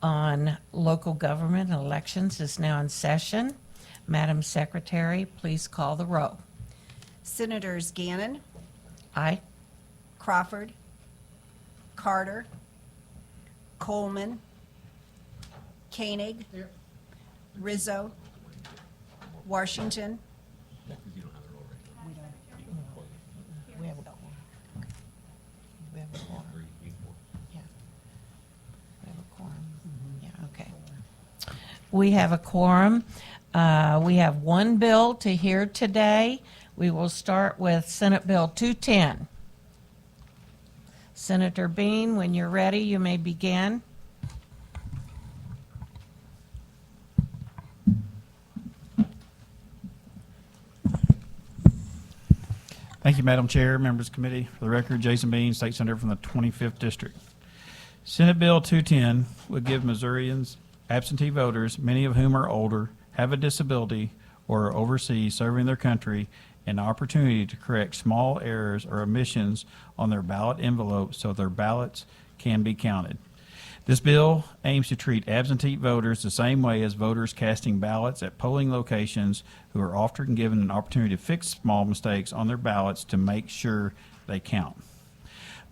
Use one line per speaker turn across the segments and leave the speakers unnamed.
on local government and elections is now in session. Madam Secretary, please call the roll.
Senators Gannon,
Aye.
Crawford, Carter, Coleman, Koenig, Rizzo, Washington,
We have a quorum. We have a quorum. Yeah. We have a quorum. Yeah, okay. We have a quorum. We have one bill to hear today. We will start with Senate Bill 210. Senator Bean, when you're ready, you may begin.
Thank you, Madam Chair, members of the committee. For the record, Jason Bean, State Senator from the 25th District. Senate Bill 210 would give Missourians, absentee voters, many of whom are older, have a disability, or are overseas serving their country, an opportunity to correct small errors or omissions on their ballot envelopes so their ballots can be counted. This bill aims to treat absentee voters the same way as voters casting ballots at polling locations who are often given an opportunity to fix small mistakes on their ballots to make sure they count.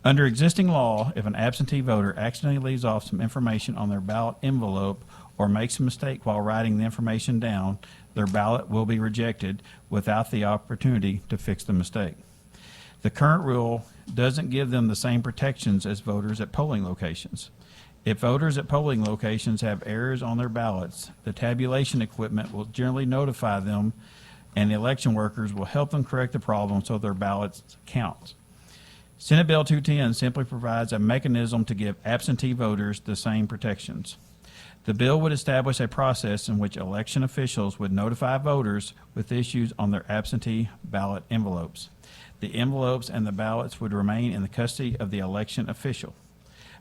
Under existing law, if an absentee voter accidentally leaves off some information on their ballot envelope or makes a mistake while writing the information down, their ballot will be rejected without the opportunity to fix the mistake. The current rule doesn't give them the same protections as voters at polling locations. If voters at polling locations have errors on their ballots, the tabulation equipment will generally notify them, and the election workers will help them correct the problem so their ballots count. Senate Bill 210 simply provides a mechanism to give absentee voters the same protections. The bill would establish a process in which election officials would notify voters with issues on their absentee ballot envelopes. The envelopes and the ballots would remain in the custody of the election official.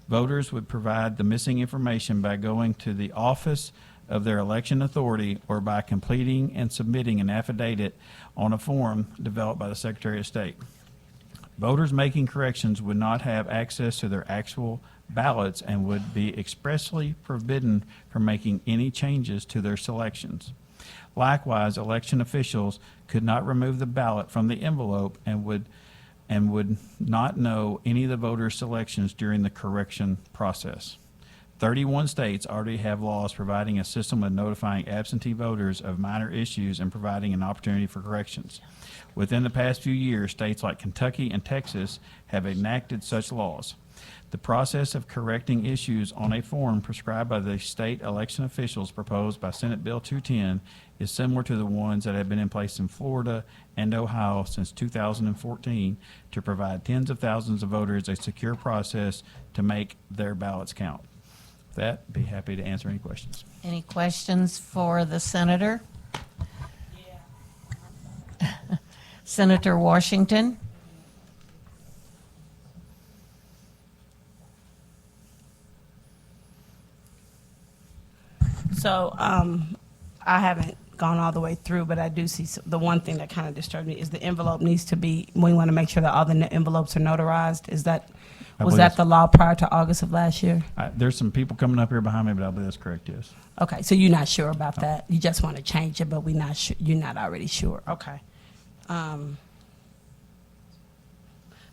Voters would provide the missing information by going to the office of their election authority or by completing and submitting an affidavit on a form developed by the Secretary of State. Voters making corrections would not have access to their actual ballots and would be expressly forbidden from making any changes to their selections. Likewise, election officials could not remove the ballot from the envelope and would not know any of the voters' selections during the correction process. 31 states already have laws providing a system of notifying absentee voters of minor issues and providing an opportunity for corrections. Within the past few years, states like Kentucky and Texas have enacted such laws. The process of correcting issues on a form prescribed by the state election officials proposed by Senate Bill 210 is similar to the ones that have been in place in Florida and Ohio since 2014 to provide tens of thousands of voters a secure process to make their ballots count. With that, be happy to answer any questions.
Any questions for the senator? Yeah. Senator Washington?
So I haven't gone all the way through, but I do see the one thing that kind of disturbed me is the envelope needs to be, we want to make sure that all the envelopes are notarized. Is that, was that the law prior to August of last year?
There's some people coming up here behind me, but I believe that's correct, yes.
Okay, so you're not sure about that? You just want to change it, but we're not sure, you're not already sure. Okay.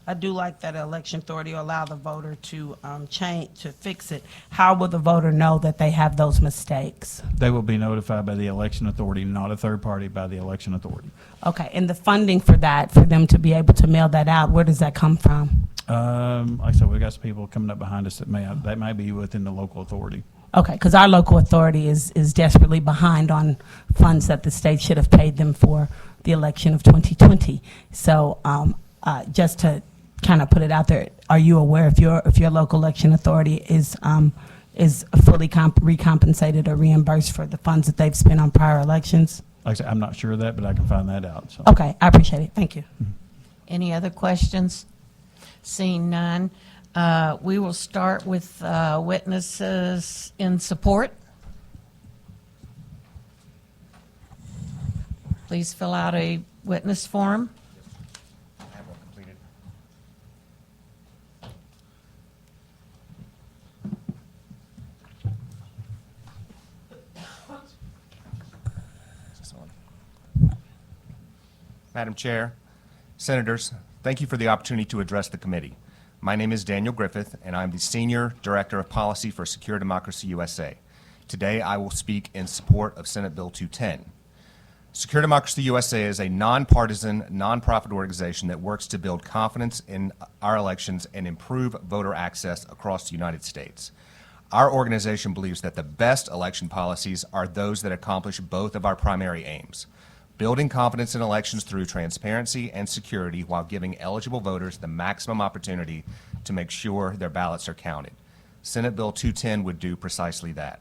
I do like that election authority will allow the voter to to fix it. How will the voter know that they have those mistakes?
They will be notified by the election authority, not a third party, by the election authority.
Okay, and the funding for that, for them to be able to mail that out, where does that come from?
Like I said, we've got some people coming up behind us that may be within the local authority.
Okay, because our local authority is desperately behind on funds that the state should have paid them for the election of 2020. So just to kind of put it out there, are you aware if your local election authority is fully recompensated or reimbursed for the funds that they've spent on prior elections?
Like I said, I'm not sure of that, but I can find that out. So.
Okay, I appreciate it. Thank you.
Any other questions? Seeing none, we will start with witnesses in support. Please fill out a witness form.
I have one completed. Madam Chair, Senators, thank you for the opportunity to address the committee. My name is Daniel Griffith, and I'm the Senior Director of Policy for Secure Democracy USA. Today, I will speak in support of Senate Bill 210. Secure Democracy USA is a nonpartisan, nonprofit organization that works to build confidence in our elections and improve voter access across the United States. Our organization believes that the best election policies are those that accomplish both of our primary aims: building confidence in elections through transparency and security while giving eligible voters the maximum opportunity to make sure their ballots are counted. Senate Bill 210 would do precisely that.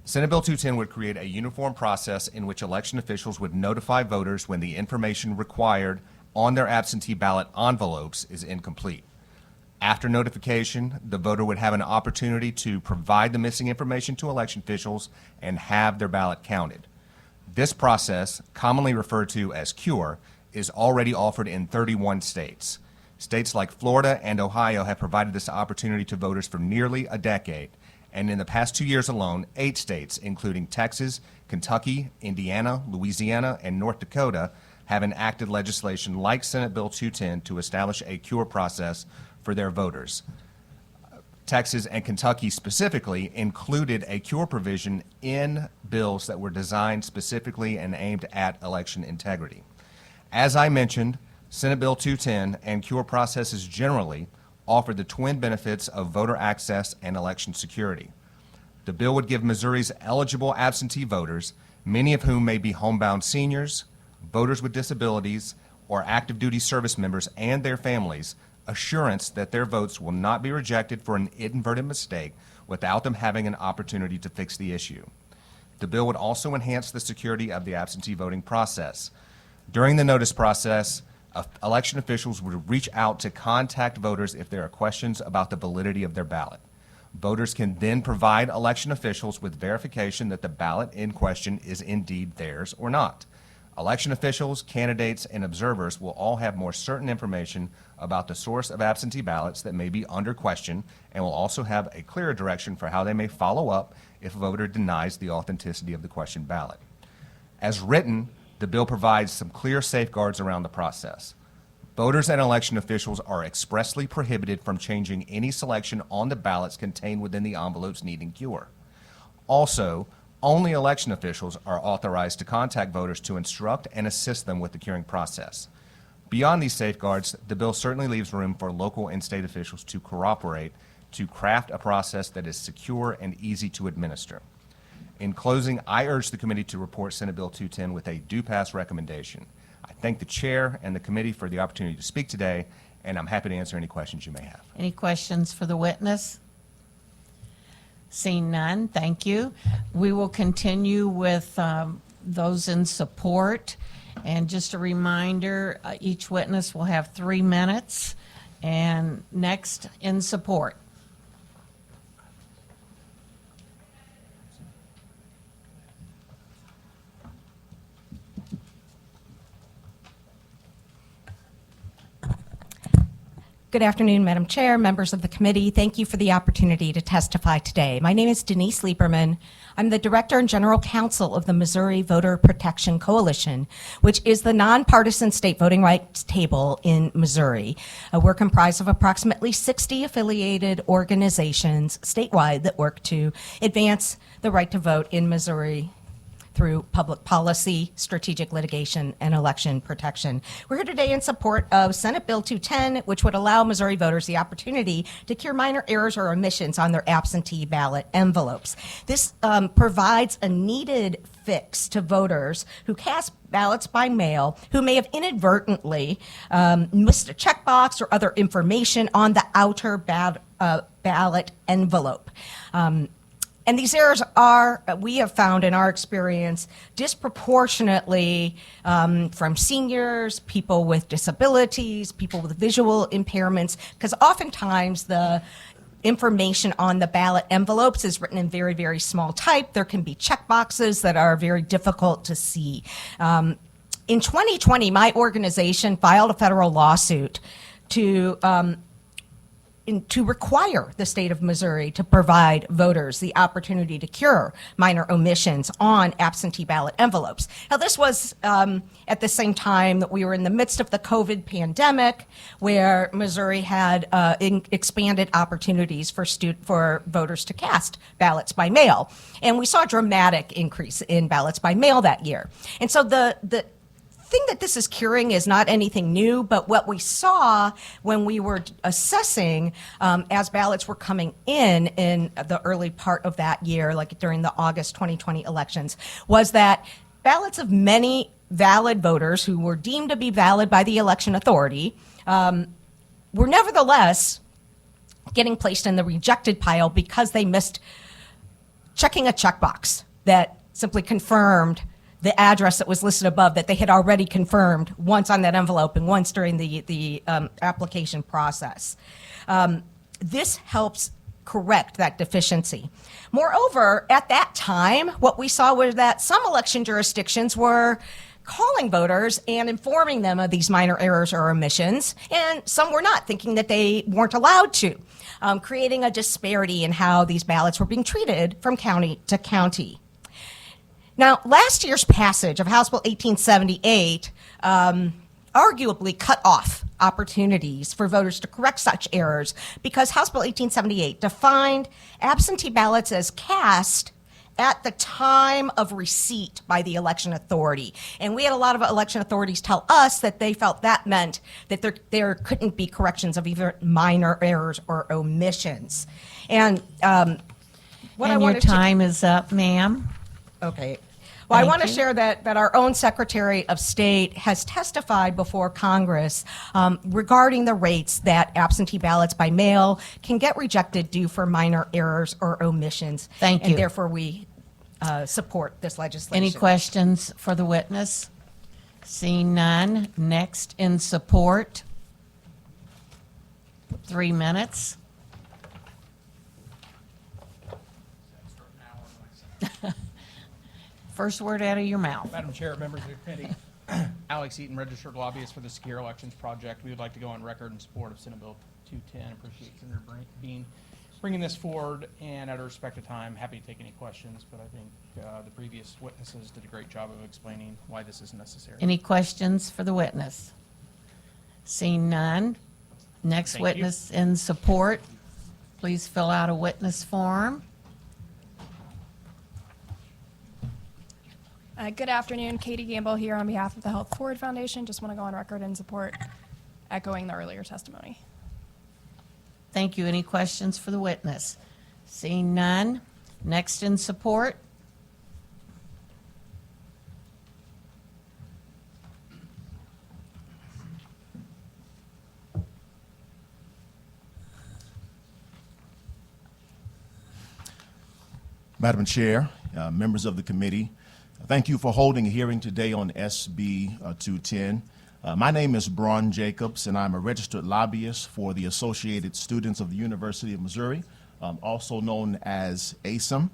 Senate Bill 210 would create a uniform process in which election officials would notify voters when the information required on their absentee ballot envelopes is incomplete. After notification, the voter would have an opportunity to provide the missing information to election officials and have their ballot counted. This process, commonly referred to as CURE, is already offered in 31 states. States like Florida and Ohio have provided this opportunity to voters for nearly a decade. And in the past 2 years alone, 8 states, including Texas, Kentucky, Indiana, Louisiana, and North Dakota, have enacted legislation like Senate Bill 210 to establish a CURE process for their voters. Texas and Kentucky specifically included a CURE provision in bills that were designed specifically and aimed at election integrity. As I mentioned, Senate Bill 210 and CURE processes generally offer the twin benefits of voter access and election security. The bill would give Missouri's eligible absentee voters, many of whom may be homebound seniors, voters with disabilities, or active duty service members and their families, assurance that their votes will not be rejected for an inadvertent mistake without them having an opportunity to fix the issue. The bill would also enhance the security of the absentee voting process. During the notice process, election officials would reach out to contact voters if there are questions about the validity of their ballot. Voters can then provide election officials with verification that the ballot in question is indeed theirs or not. Election officials, candidates, and observers will all have more certain information about the source of absentee ballots that may be under question, and will also have a clearer direction for how they may follow up if a voter denies the authenticity of the questioned ballot. As written, the bill provides some clear safeguards around the process. Voters and election officials are expressly prohibited from changing any selection on the ballots contained within the envelopes needing CURE. Also, only election officials are authorized to contact voters to instruct and assist them with the curing process. Beyond these safeguards, the bill certainly leaves room for local and state officials to cooperate to craft a process that is secure and easy to administer. In closing, I urge the committee to report Senate Bill 210 with a do-pass recommendation. I thank the chair and the committee for the opportunity to speak today, and I'm happy to answer any questions you may have.
Any questions for the witness? Seeing none, thank you. We will continue with those in support. And just a reminder, each witness will have 3 minutes. And next, in support.
Good afternoon, Madam Chair, members of the committee. Thank you for the opportunity to testify today. My name is Denise Lieberman. I'm the Director and General Counsel of the Missouri Voter Protection Coalition, which is the nonpartisan state voting rights table in Missouri. We're comprised of approximately 60 affiliated organizations statewide that work to advance the right to vote in Missouri through public policy, strategic litigation, and election protection. We're here today in support of Senate Bill 210, which would allow Missouri voters the opportunity to cure minor errors or omissions on their absentee ballot envelopes. This provides a needed fix to voters who cast ballots by mail who may have inadvertently missed a checkbox or other information on the outer ballot envelope. And these errors are, we have found in our experience, disproportionately from seniors, people with disabilities, people with visual impairments, because oftentimes the information on the ballot envelopes is written in very, very small type. There can be check boxes that are very difficult to see. In 2020, my organization filed a federal lawsuit to to require the state of Missouri to provide voters the opportunity to cure minor omissions on absentee ballot envelopes. Now, this was at the same time that we were in the midst of the COVID pandemic, where Missouri had expanded opportunities for voters to cast ballots by mail. And we saw a dramatic increase in ballots by mail that year. And so the thing that this is curing is not anything new, but what we saw when we were assessing as ballots were coming in the early part of that year, like during the August 2020 elections, was that ballots of many valid voters who were deemed to be valid by the election authority were nevertheless getting placed in the rejected pile because they missed checking a checkbox that simply confirmed the address that was listed above that they had already confirmed once on that envelope and once during the application process. This helps correct that deficiency. Moreover, at that time, what we saw was that some election jurisdictions were calling voters and informing them of these minor errors or omissions, and some were not, thinking that they weren't allowed to, creating a disparity in how these ballots were being treated from county to county. Now, last year's passage of House Bill 1878 arguably cut off opportunities for voters to correct such errors because House Bill 1878 defined absentee ballots as cast at the time of receipt by the election authority. And we had a lot of election authorities tell us that they felt that meant that there couldn't be corrections of either minor errors or omissions. And what I
And your
wanted to...
time is up, ma'am.
Okay. Well, I want to share that our own Secretary of State has testified before Congress regarding the rates that absentee ballots by mail can get rejected due for minor errors or omissions.
Thank you.
And therefore, we support this legislation.
Any questions for the witness? Seeing none, next in support. 3 minutes. First word out of your mouth.
Madam Chair, members of the committee, Alex Eaton, registered lobbyist for the Secure Elections Project. We would like to go on record in support of Senate Bill 210. Appreciate Senator Bean bringing this forward, and at a respected time, happy to take any questions, but I think the previous witnesses did a great job of explaining why this is necessary.
Any questions for the witness? Seeing none, next
Thank you.
witness in support. Please fill out a witness form.
Good afternoon, Katie Gamble here on behalf of the Health Forward Foundation. Just want to go on record in support, echoing the earlier testimony.
Thank you. Any questions for the witness? Seeing none, next in support.
Madam Chair, members of the committee, thank you for holding a hearing today on SB 210. My name is Braun Jacobs, and I'm a registered lobbyist for the Associated Students of the University of Missouri, also known as ASM,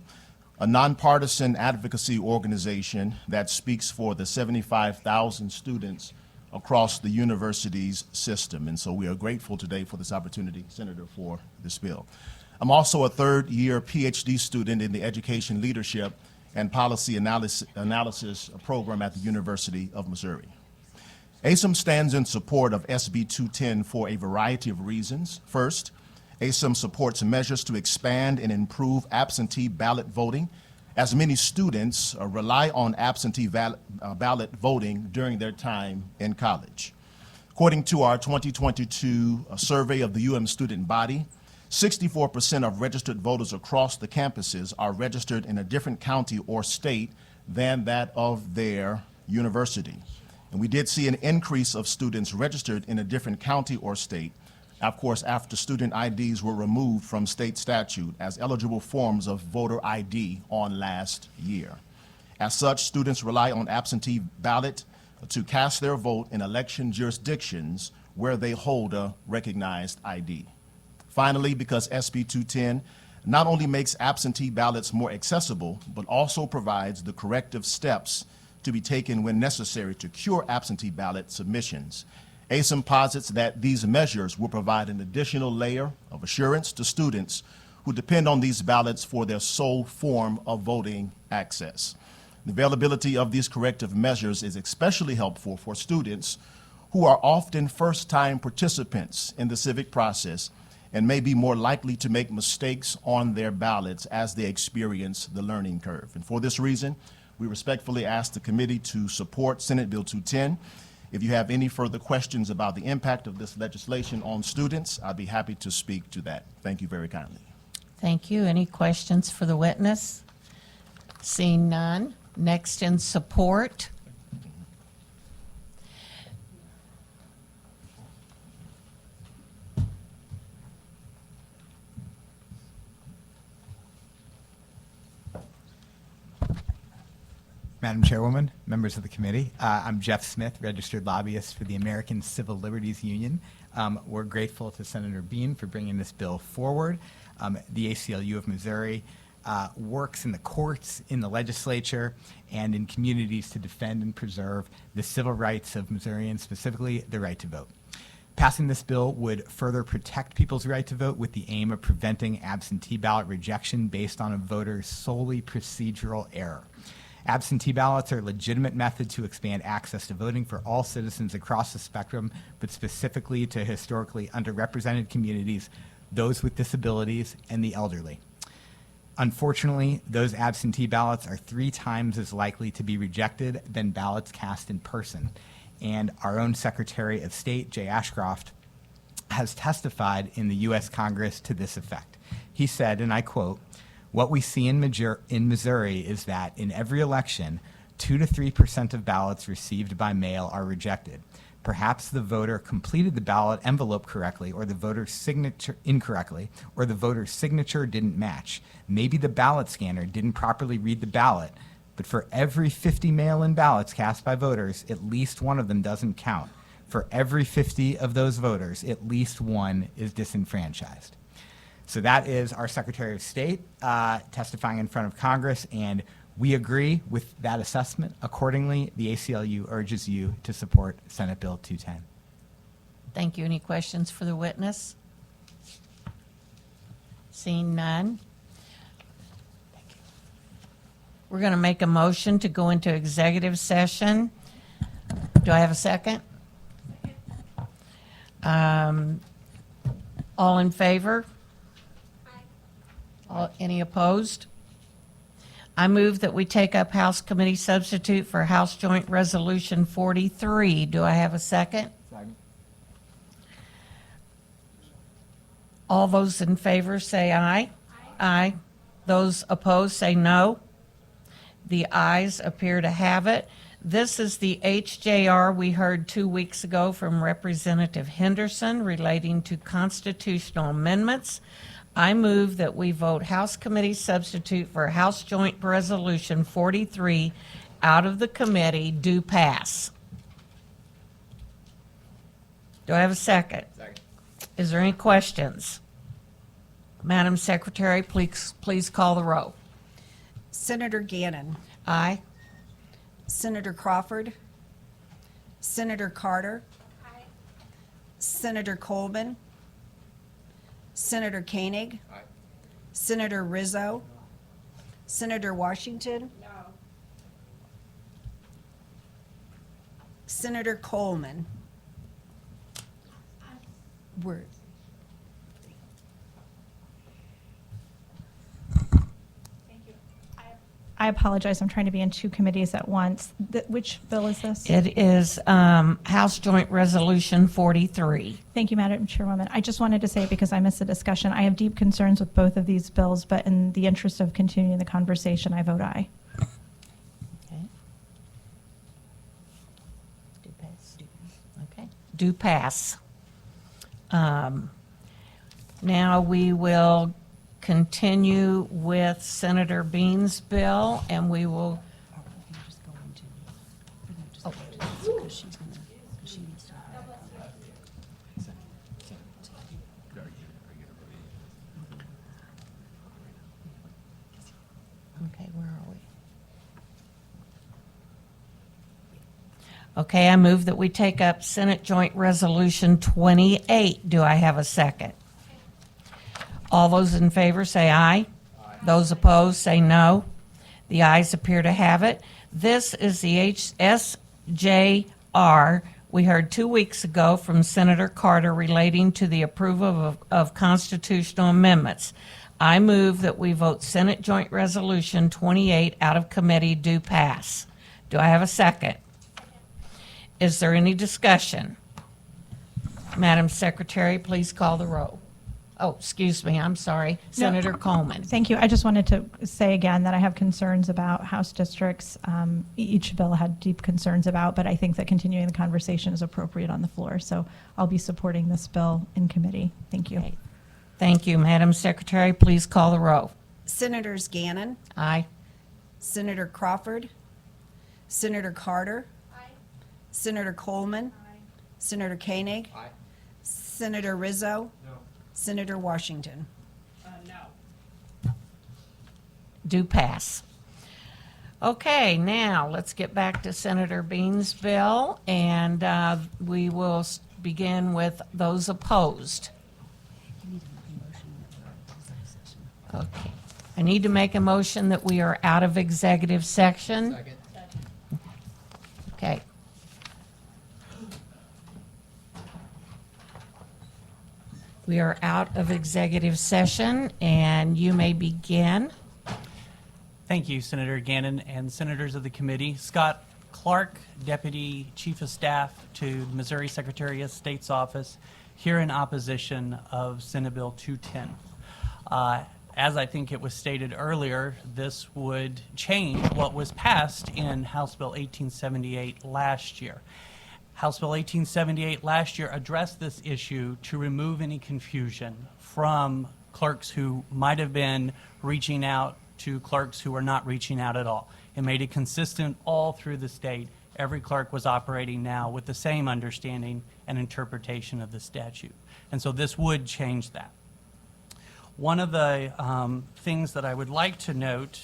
a nonpartisan advocacy organization that speaks for the 75,000 students across the university's system. And so we are grateful today for this opportunity, Senator, for this bill. I'm also a third-year PhD student in the Education Leadership and Policy Analysis program at the University of Missouri. ASM stands in support of SB 210 for a variety of reasons. First, ASM supports measures to expand and improve absentee ballot voting, as many students rely on absentee ballot voting during their time in college. According to our 2022 survey of the UM student body, 64% of registered voters across the campuses are registered in a different county or state than that of their university. And we did see an increase of students registered in a different county or state, of course, after student IDs were removed from state statute as eligible forms of voter ID on last year. As such, students rely on absentee ballot to cast their vote in election jurisdictions where they hold a recognized ID. Finally, because SB 210 not only makes absentee ballots more accessible, but also provides the corrective steps to be taken when necessary to cure absentee ballot submissions. ASIM posits that these measures will provide an additional layer of assurance to students who depend on these ballots for their sole form of voting access. The availability of these corrective measures is especially helpful for students who are often first-time participants in the civic process and may be more likely to make mistakes on their ballots as they experience the learning curve. And for this reason, we respectfully ask the committee to support Senate Bill 210. If you have any further questions about the impact of this legislation on students, I'd be happy to speak to that. Thank you very kindly.
Thank you. Any questions for the witness? Seeing none. Next in support.
Madam Chairwoman, members of the committee, I'm Jeff Smith, registered lobbyist for the American Civil Liberties Union. We're grateful to Senator Bean for bringing this bill forward. The ACLU of Missouri works in the courts, in the legislature, and in communities to defend and preserve the civil rights of Missourians, specifically the right to vote. Passing this bill would further protect people's right to vote with the aim of preventing absentee ballot rejection based on a voter's solely procedural error. Absentee ballots are a legitimate method to expand access to voting for all citizens across the spectrum, but specifically to historically underrepresented communities, those with disabilities, and the elderly. Unfortunately, those absentee ballots are 3 times as likely to be rejected than ballots cast in person. And our own Secretary of State, Jay Ashcroft, has testified in the U.S. Congress to this effect. He said, and I quote, "What we see in Missouri is that in every election, 2 to 3% of ballots received by mail are rejected. Perhaps the voter completed the ballot envelope correctly, or the voter's signature incorrectly, or the voter's signature didn't match. Maybe the ballot scanner didn't properly read the ballot, but for every 50 mail-in ballots cast by voters, at least one of them doesn't count. For every 50 of those voters, at least one is disenfranchised." So that is our Secretary of State testifying in front of Congress, and we agree with that assessment. Accordingly, the ACLU urges you to support Senate Bill 210.
Thank you. Any questions for the witness? Seeing none. We're going to make a motion to go into executive session. Do I have a second? All in favor? Any opposed? I move that we take up House Committee substitute for House Joint Resolution 43. Do I have a second?
Second.
All those in favor say aye. Aye. Those opposed say no. The ayes appear to have it. This is the HJR we heard 2 weeks ago from Representative Henderson relating to constitutional amendments. I move that we vote House Committee substitute for House Joint Resolution 43 out of the committee do pass. Do I have a second?
Second.
Is there any questions? Madam Secretary, please call the roll.
Senator Gannon,
Aye.
Senator Crawford, Senator Carter, Senator Coleman, Senator Koenig, Senator Rizzo, Senator Washington, Senator Coleman. We're
I apologize. I'm trying to be in 2 committees at once. Which bill is this?
It is House Joint Resolution 43.
Thank you, Madam Chairwoman. I just wanted to say, because I missed the discussion, I have deep concerns with both of these bills, but in the interest of continuing the conversation, I vote aye.
Okay. Do pass. Okay. Do pass. Now we will continue with Senator Bean's bill, and we will. Okay, where are we? Okay, I move that we take up Senate Joint Resolution 28. Do I have a second? All those in favor say aye. Those opposed say no. The ayes appear to have it. This is the SJR we heard 2 weeks ago from Senator Carter relating to the approval of constitutional amendments. I move that we vote Senate Joint Resolution 28 out of committee do pass. Do I have a second? Is there any discussion? Madam Secretary, please call the roll. Oh, excuse me, I'm sorry. Senator Coleman.
Thank you. I just wanted to say again that I have concerns about House districts. Each bill had deep concerns about, but I think that continuing the conversation is appropriate on the floor. So I'll be supporting this bill in committee. Thank you.
Okay. Thank you. Madam Secretary, please call the roll.
Senators Gannon,
Aye.
Senator Crawford, Senator Carter, Senator Coleman, Senator Koenig, Senator Rizzo, Senator Washington.
Do pass. Okay, now let's get back to Senator Bean's bill, and we will begin with those opposed. Okay. I need to make a motion that we are out of executive section.
Second.
Okay. We are out of executive session, and you may begin.
Thank you, Senator Gannon and senators of the committee. Scott Clark, Deputy Chief of Staff to the Missouri Secretary of State's office, here in opposition of Senate Bill 210. As I think it was stated earlier, this would change what was passed in House Bill 1878 last year. House Bill 1878 last year addressed this issue to remove any confusion from clerks who might have been reaching out to clerks who were not reaching out at all. It made it consistent all through the state. Every clerk was operating now with the same understanding and interpretation of the statute. And so this would change that. One of the things that I would like to note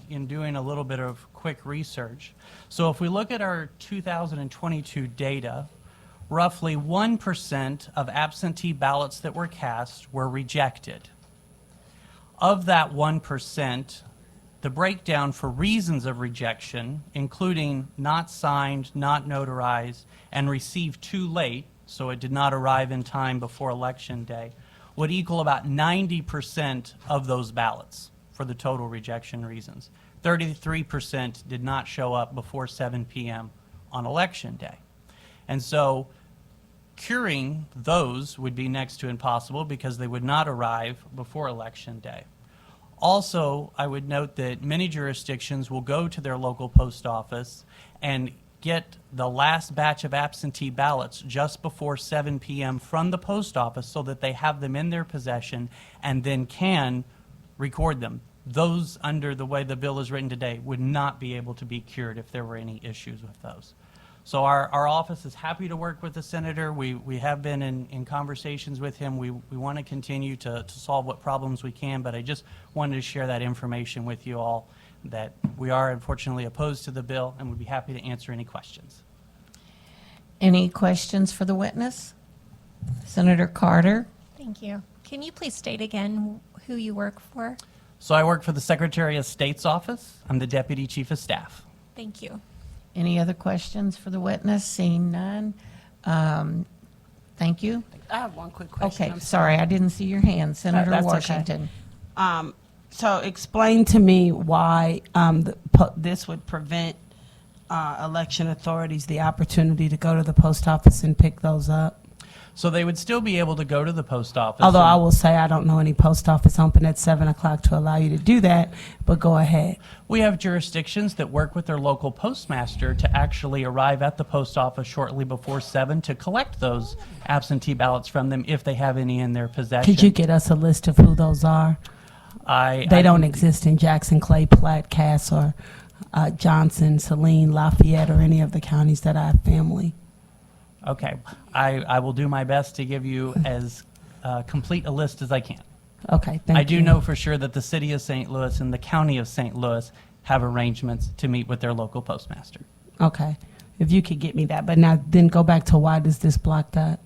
in doing a little bit of quick research, so if we look at our 2022 data, roughly 1% of absentee ballots that were cast were rejected. Of that 1%, the breakdown for reasons of rejection, including not signed, not notarized, and received too late, so it did not arrive in time before Election Day, would equal about 90% of those ballots for the total rejection reasons. 33% did not show up before 7 p.m. on Election Day. And so curing those would be next to impossible because they would not arrive before Election Day. Also, I would note that many jurisdictions will go to their local post office and get the last batch of absentee ballots just before 7 p.m. from the post office so that they have them in their possession and then can record them. Those, under the way the bill is written today, would not be able to be cured if there were any issues with those. So our office is happy to work with the senator. We have been in conversations with him. We want to continue to solve what problems we can, but I just wanted to share that information with you all, that we are unfortunately opposed to the bill and would be happy to answer any questions.
Any questions for the witness? Senator Carter?
Thank you. Can you please state again who you work for?
So I work for the Secretary of State's office. I'm the Deputy Chief of Staff.
Thank you.
Any other questions for the witness? Seeing none. Thank you.
I have one quick question.
Okay,
I'm
sorry, I didn't see your hand. Senator
That's okay.
Washington.
So explain to me why this would prevent election authorities the opportunity to go to the post office and pick those up.
So they would still be able to go to the post office.
Although
and-
I will say I don't know any post office open at 7 o'clock to allow you to do that, but go ahead.
We have jurisdictions that work with their local postmaster to actually arrive at the post office shortly before 7 to collect those absentee ballots from them if they have any in their possession.
Could you get us a list of who those are? They don't exist in Jackson, Clay, Platte, Cass, or Johnson, Saline, Lafayette, or any of the counties that I have family.
Okay. I will do my best to give you as complete a list as I can.
Okay, thank you.
I do know for sure that the city of St. Louis and the county of St. Louis have arrangements to meet with their local postmaster.
Okay. if you could get me that. But now, then go back to why does this block that?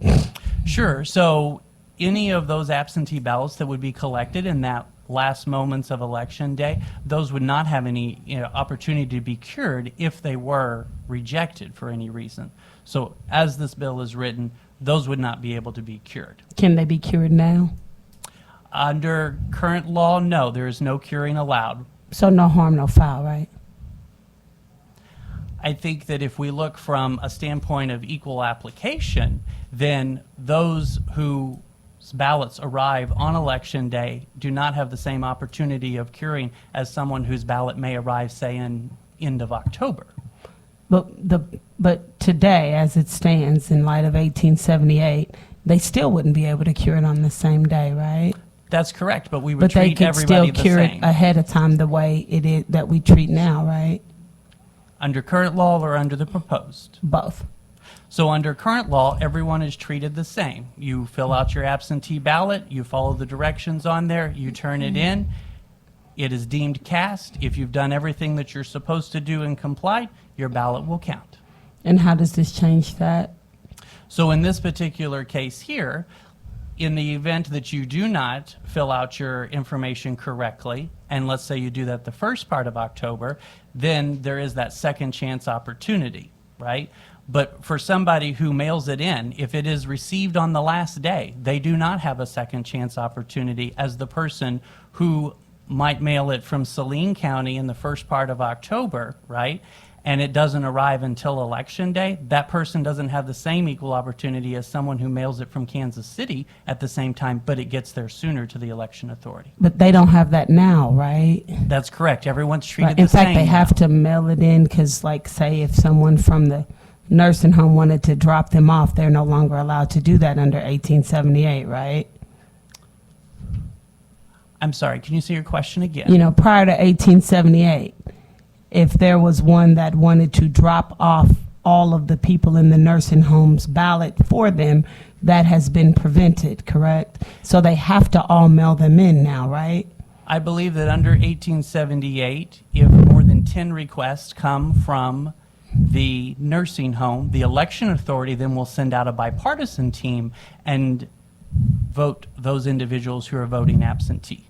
Sure. So any of those absentee ballots that would be collected in that last moments of election day, those would not have any opportunity to be cured if they were rejected for any reason. So as this bill is written, those would not be able to be cured.
Can they be cured now?
Under current law, no, there is no curing allowed.
So no harm, no foul, right?
I think that if we look from a standpoint of equal application, then those whose ballots arrive on election day do not have the same opportunity of curing as someone whose ballot may arrive, say, in end of October.
But today, as it stands, in light of 1878, they still wouldn't be able to cure it on the same day, right?
That's correct, but we would
But they
treat
could
everybody
still
the
cure it
same.
ahead of time the way it is that we treat now, right?
Under current law or under the proposed?
Both.
So under current law, everyone is treated the same. You fill out your absentee ballot, you follow the directions on there, you turn it in, it is deemed cast. If you've done everything that you're supposed to do and complied, your ballot will count.
And how does this change that?
So in this particular case here, in the event that you do not fill out your information correctly, and let's say you do that the first part of October, then there is that second chance opportunity, right? But for somebody who mails it in, if it is received on the last day, they do not have a second chance opportunity as the person who might mail it from Saline County in the first part of October, right? And it doesn't arrive until Election Day, that person doesn't have the same equal opportunity as someone who mails it from Kansas City at the same time, but it gets there sooner to the election authority.
But they don't have that now, right?
That's correct. Everyone's treated
Right.
the
In
same.
fact, they have to mail it in because, like, say if someone from the nursing home wanted to drop them off, they're no longer allowed to do that under 1878, right?
I'm sorry, can you say your question again?
You know, prior to 1878, if there was one that wanted to drop off all of the people in the nursing home's ballot for them, that has been prevented, correct? So they have to all mail them in now, right?
I believe that under 1878, if more than 10 requests come from the nursing home, the election authority then will send out a bipartisan team and vote those individuals who are voting absentee.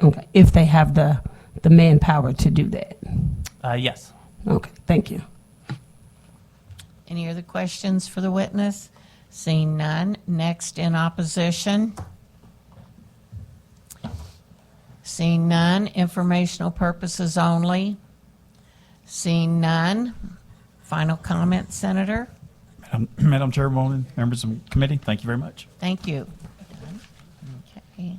Okay, if they have the manpower to do that.
Yes.
Okay, thank you.
Any other questions for the witness? Seeing none. Next in opposition. Seeing none. Informational purposes only. Seeing none. Final comment, Senator?
Madam Chairwoman, members of the committee, thank you very much.
Thank you. Okay.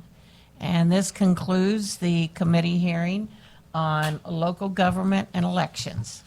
And this concludes the committee hearing on local government and elections.